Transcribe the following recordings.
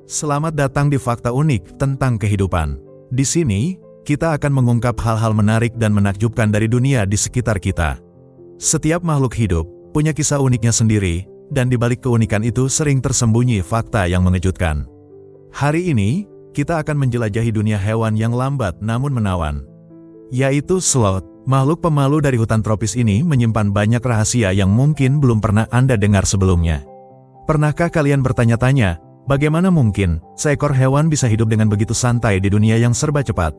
Selamat datang di Fakta Unik tentang kehidupan. Di sini, kita akan mengungkap hal-hal menarik dan menakjubkan dari dunia di sekitar kita. Setiap makhluk hidup punya kisah uniknya sendiri, dan di balik keunikan itu sering tersembunyi fakta yang mengejutkan. Hari ini, kita akan menjelajahi dunia hewan yang lambat namun menawan, yaitu sloth. Makhluk pemalu dari hutan tropis ini menyimpan banyak rahasia yang mungkin belum pernah Anda dengar sebelumnya. Pernahkah kalian bertanya-tanya, bagaimana mungkin seekor hewan bisa hidup dengan begitu santai di dunia yang serba cepat?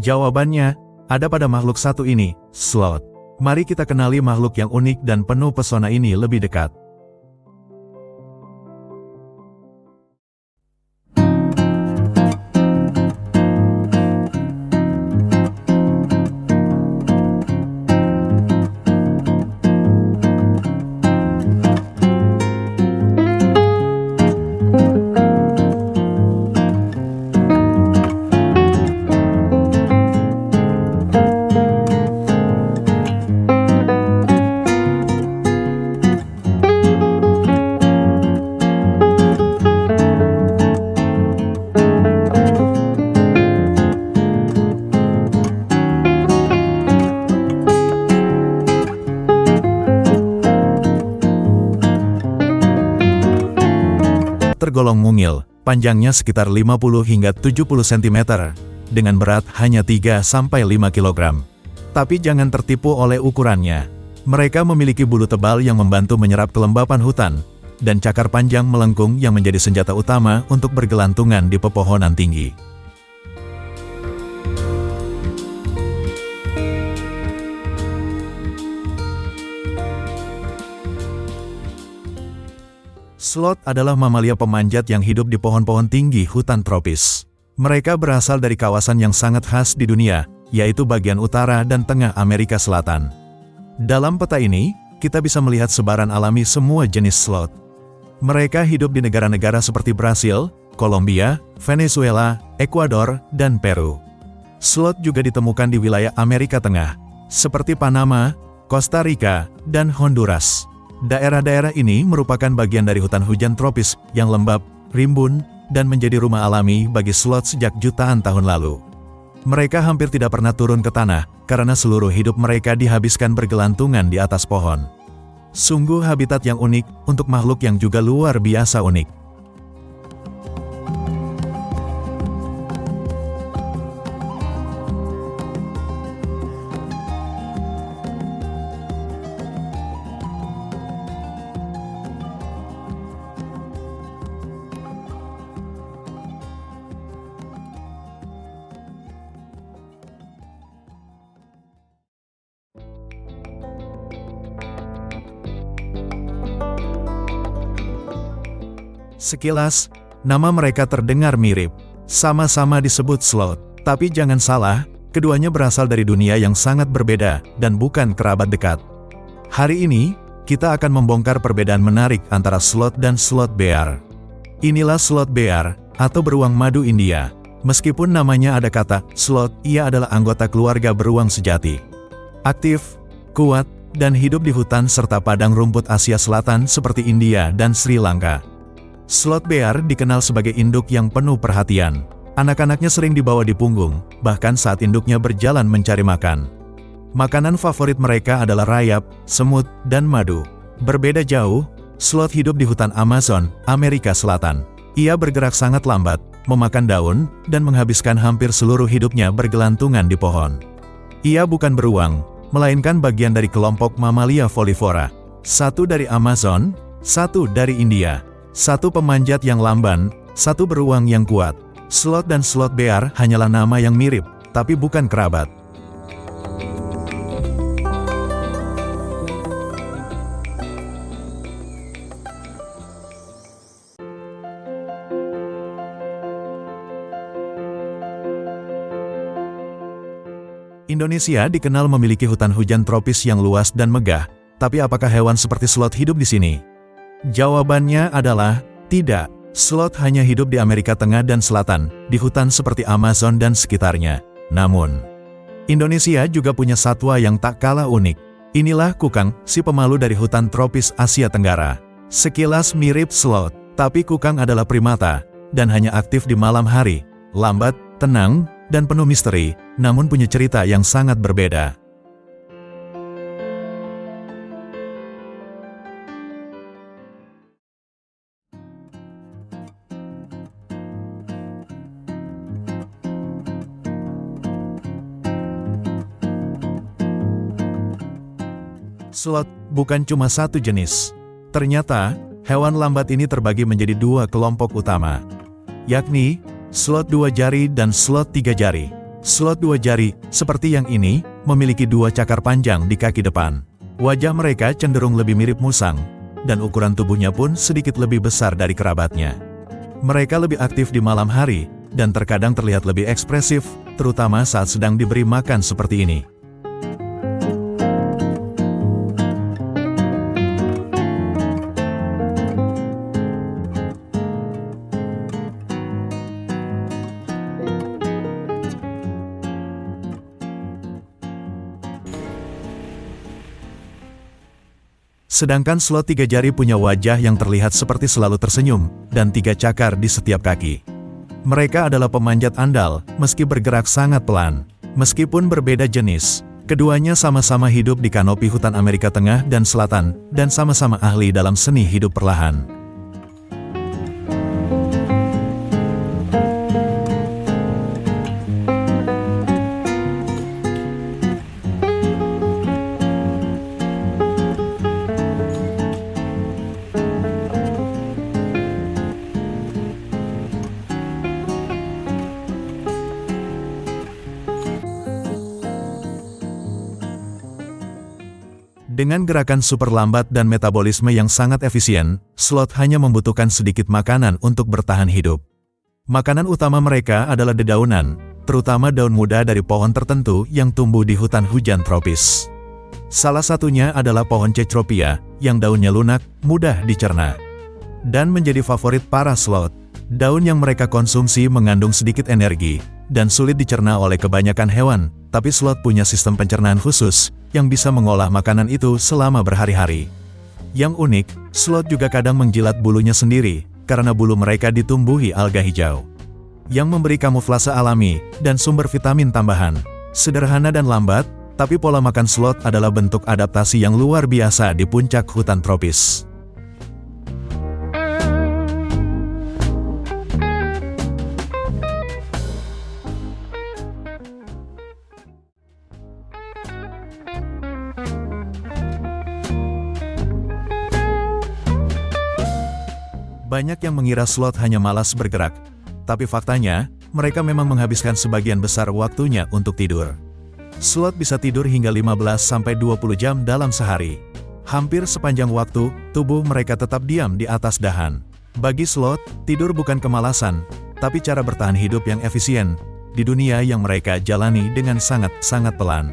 Jawabannya ada pada makhluk satu ini, sloth. Mari kita kenali makhluk yang unik dan penuh pesona ini lebih dekat. Tergolong mungil, panjangnya sekitar 50 hingga 70 cm, dengan berat hanya 3-5 kg. Tapi jangan tertipu oleh ukurannya. Mereka memiliki bulu tebal yang membantu menyerap kelembapan hutan, dan cakar panjang melengkung yang menjadi senjata utama untuk bergelantungan di pepohonan tinggi. Sloth adalah mamalia pemanjat yang hidup di pohon-pohon tinggi hutan tropis. Mereka berasal dari kawasan yang sangat khas di dunia, yaitu bagian utara dan tengah Amerika Selatan. Dalam peta ini, kita bisa melihat sebaran alami semua jenis sloth. Mereka hidup di negara-negara seperti Brasil, Kolombia, Venezuela, Ekuador, dan Peru. Sloth juga ditemukan di wilayah Amerika Tengah, seperti Panama, Costa Rica, dan Honduras. Daerah-daerah ini merupakan bagian dari hutan hujan tropis yang lembab, rimbun, dan menjadi rumah alami bagi sloth sejak jutaan tahun lalu. Mereka hampir tidak pernah turun ke tanah, karena seluruh hidup mereka dihabiskan bergelantungan di atas pohon. Sungguh habitat yang unik untuk makhluk yang juga luar biasa unik. Sekilas, nama mereka terdengar mirip. Sama-sama disebut sloth. Tapi jangan salah, keduanya berasal dari dunia yang sangat berbeda dan bukan kerabat dekat. Hari ini, kita akan membongkar perbedaan menarik antara sloth dan sloth bear. Inilah sloth bear, atau beruang madu India. Meskipun namanya ada kata sloth, ia adalah anggota keluarga beruang sejati. Aktif, kuat, dan hidup di hutan serta padang rumput Asia Selatan seperti India dan Sri Lanka. Sloth bear dikenal sebagai induk yang penuh perhatian. Anak-anaknya sering dibawa di punggung, bahkan saat induknya berjalan mencari makan. Makanan favorit mereka adalah rayap, semut, dan madu. Berbeda jauh, sloth hidup di hutan Amazon, Amerika Selatan. Ia bergerak sangat lambat, memakan daun, dan menghabiskan hampir seluruh hidupnya bergelantungan di pohon. Ia bukan beruang, melainkan bagian dari kelompok mamalia folivora. Satu dari Amazon, satu dari India. Satu pemanjat yang lamban, satu beruang yang kuat. Sloth dan sloth bear hanyalah nama yang mirip, tapi bukan kerabat. Indonesia dikenal memiliki hutan hujan tropis yang luas dan megah, tapi apakah hewan seperti sloth hidup di sini? Jawabannya adalah tidak. Sloth hanya hidup di Amerika Tengah dan Selatan, di hutan seperti Amazon dan sekitarnya. Namun, Indonesia juga punya satwa yang tak kalah unik. Inilah kukang, si pemalu dari hutan tropis Asia Tenggara. Sekilas mirip sloth, tapi kukang adalah primata, dan hanya aktif di malam hari, lambat, tenang, dan penuh misteri, namun punya cerita yang sangat berbeda. Sloth bukan cuma satu jenis. Ternyata, hewan lambat ini terbagi menjadi dua kelompok utama, yakni sloth 2 jari dan sloth 3 jari. Sloth 2 jari, seperti yang ini, memiliki 2 cakar panjang di kaki depan. Wajah mereka cenderung lebih mirip musang, dan ukuran tubuhnya pun sedikit lebih besar dari kerabatnya. Mereka lebih aktif di malam hari, dan terkadang terlihat lebih ekspresif, terutama saat sedang diberi makan seperti ini. Sedangkan sloth 3 jari punya wajah yang terlihat seperti selalu tersenyum, dan 3 cakar di setiap kaki. Mereka adalah pemanjat andal, meski bergerak sangat pelan. Meskipun berbeda jenis, keduanya sama-sama hidup di kanopi hutan Amerika Tengah dan Selatan, dan sama-sama ahli dalam seni hidup perlahan. Dengan gerakan super lambat dan metabolisme yang sangat efisien, sloth hanya membutuhkan sedikit makanan untuk bertahan hidup. Makanan utama mereka adalah dedaunan, terutama daun muda dari pohon tertentu yang tumbuh di hutan hujan tropis. Salah satunya adalah pohon Cecropia, yang daunnya lunak, mudah dicerna. Dan menjadi favorit para sloth. Daun yang mereka konsumsi mengandung sedikit energi, dan sulit dicerna oleh kebanyakan hewan, tapi sloth punya sistem pencernaan khusus, yang bisa mengolah makanan itu selama berhari-hari. Yang unik, sloth juga kadang menjilat bulunya sendiri, karena bulu mereka ditumbuhi alga hijau, yang memberi kamuflase alami, dan sumber vitamin tambahan. Sederhana dan lambat, tapi pola makan sloth adalah bentuk adaptasi yang luar biasa di puncak hutan tropis. Banyak yang mengira sloth hanya malas bergerak, tapi faktanya, mereka memang menghabiskan sebagian besar waktunya untuk tidur. Sloth bisa tidur hingga 15-20 jam dalam sehari. Hampir sepanjang waktu, tubuh mereka tetap diam di atas dahan. Bagi sloth, tidur bukan kemalasan, tapi cara bertahan hidup yang efisien, di dunia yang mereka jalani dengan sangat-sangat pelan.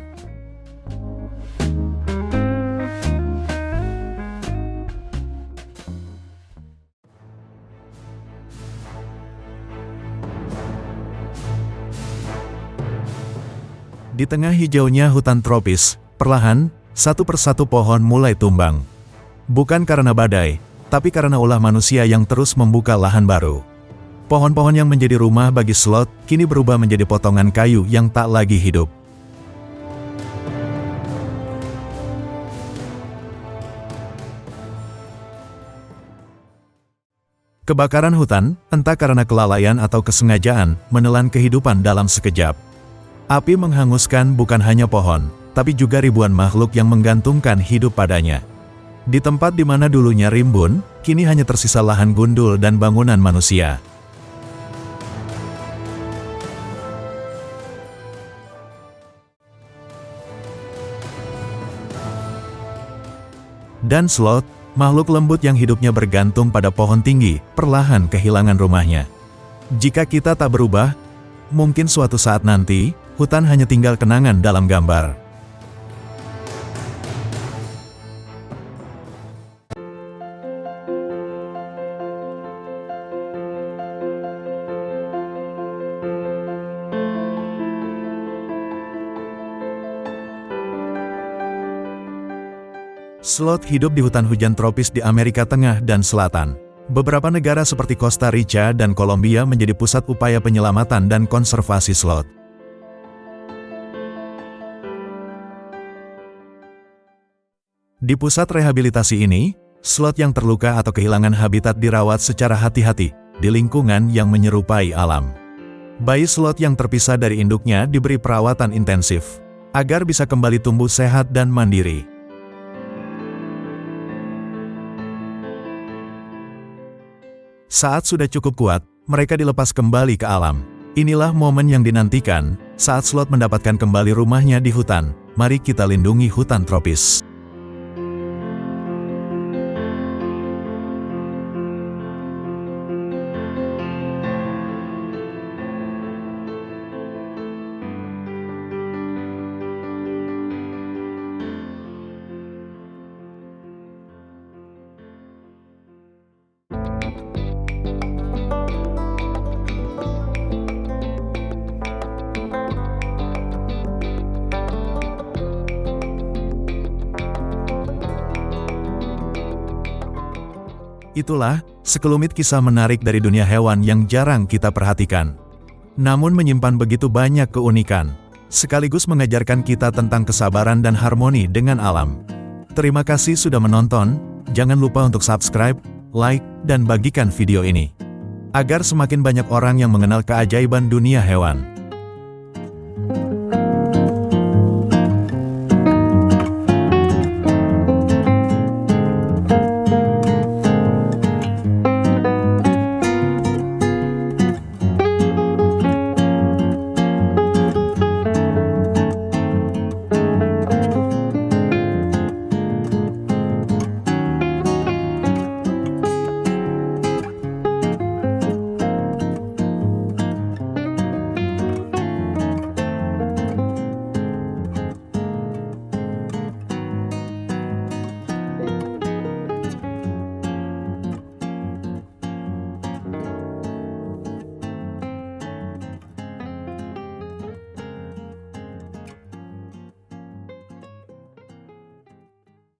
Di tengah hijaunya hutan tropis, perlahan, satu persatu pohon mulai tumbang. Bukan karena badai, tapi karena ulah manusia yang terus membuka lahan baru. Pohon-pohon yang menjadi rumah bagi sloth, kini berubah menjadi potongan kayu yang tak lagi hidup. Kebakaran hutan, entah karena kelalaian atau kesengajaan, menelan kehidupan dalam sekejap. Api menghanguskan bukan hanya pohon, tapi juga ribuan makhluk yang menggantungkan hidup padanya. Di tempat di mana dulunya rimbun, kini hanya tersisa lahan gundul dan bangunan manusia. Dan sloth, makhluk lembut yang hidupnya bergantung pada pohon tinggi, perlahan kehilangan rumahnya. Jika kita tak berubah, mungkin suatu saat nanti, hutan hanya tinggal kenangan dalam gambar. Sloth hidup di hutan hujan tropis di Amerika Tengah dan Selatan. Beberapa negara seperti Costa Rica dan Kolombia menjadi pusat upaya penyelamatan dan konservasi sloth. Di pusat rehabilitasi ini, sloth yang terluka atau kehilangan habitat dirawat secara hati-hati di lingkungan yang menyerupai alam. Bayi sloth yang terpisah dari induknya diberi perawatan intensif agar bisa kembali tumbuh sehat dan mandiri. Saat sudah cukup kuat, mereka dilepas kembali ke alam. Inilah momen yang dinantikan saat sloth mendapatkan kembali rumahnya di hutan. Mari kita lindungi hutan tropis. Itulah sekelumit kisah menarik dari dunia hewan yang jarang kita perhatikan. Namun menyimpan begitu banyak keunikan, sekaligus mengajarkan kita tentang kesabaran dan harmoni dengan alam. Terima kasih sudah menonton, jangan lupa untuk subscribe, like, dan bagikan video ini, agar semakin banyak orang yang mengenal keajaiban dunia hewan.